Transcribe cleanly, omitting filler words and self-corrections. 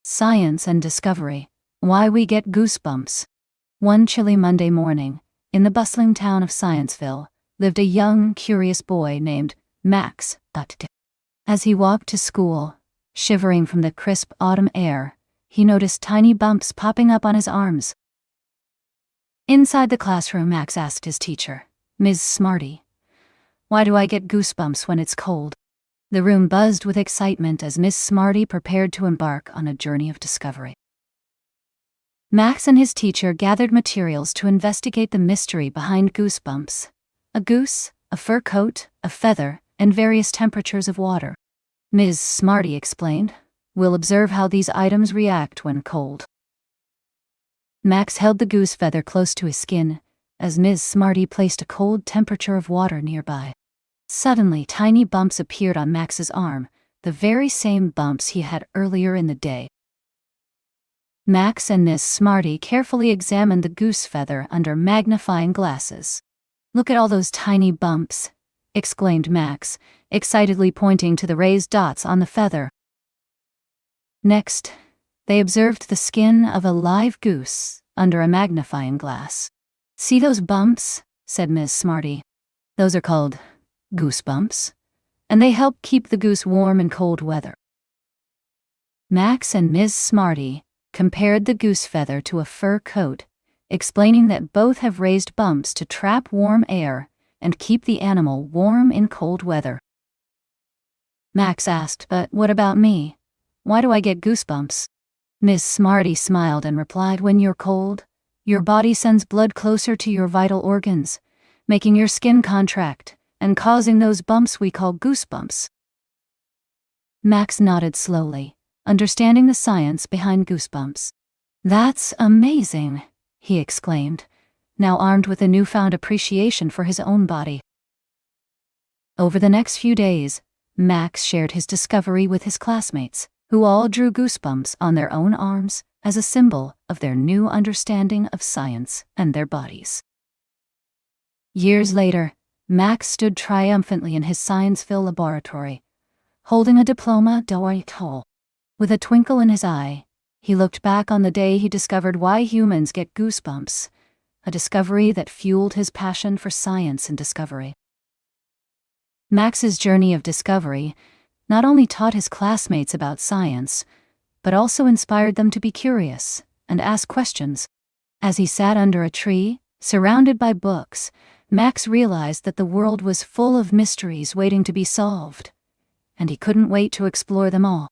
Science and Discovery. Why We Get Goosebumps. One chilly Monday morning, in the bustling town of Scienceville, lived a young, curious boy named Max. As he walked to school, shivering from the crisp autumn air, he noticed tiny bumps popping up on his arms. Inside the classroom, Max asked his teacher, Ms. Smarty, "Why do I get goosebumps when it's cold?" The room buzzed with excitement as Miss Smarty prepared to embark on a journey of discovery. Max and his teacher gathered materials to investigate the mystery behind goosebumps: a goose, a fur coat, a feather, and various temperatures of water. Ms. Smarty explained, "We'll observe how these items react when cold." Max held the goose feather close to his skin as Ms. Smarty placed a cold temperature of water nearby. Suddenly, tiny bumps appeared on Max's arm, the very same bumps he had earlier in the day. Max and Miss Smarty carefully examined the goose feather under magnifying glasses. "Look at all those tiny bumps," exclaimed Max, excitedly pointing to the raised dots on the feather. Next, they observed the skin of a live goose under a magnifying glass. "See those bumps?" said Miss Smarty. "Those are called goosebumps, and they help keep the goose warm in cold weather." Max and Ms. Smarty compared the goose feather to a fur coat, explaining that both have raised bumps to trap warm air and keep the animal warm in cold weather. Max asked, "But what about me? Why do I get goosebumps?" Ms. Smarty smiled and replied, "When you're cold, your body sends blood closer to your vital organs, making your skin contract and causing those bumps we call goosebumps." Max nodded slowly, understanding the science behind goosebumps. "That's amazing," he exclaimed, now armed with a newfound appreciation for his own body. Over the next few days, Max shared his discovery with his classmates, who all drew goosebumps on their own arms as a symbol of their new understanding of science and their bodies. Years later, Max stood triumphantly in his Scienceville laboratory, holding a diploma d'Or. With a twinkle in his eye, he looked back on the day he discovered why humans get goosebumps, a discovery that fueled his passion for science and discovery. Max's journey of discovery not only taught his classmates about science, but also inspired them to be curious and ask questions. As he sat under a tree, surrounded by books, Max realized that the world was full of mysteries waiting to be solved, and he couldn't wait to explore them all.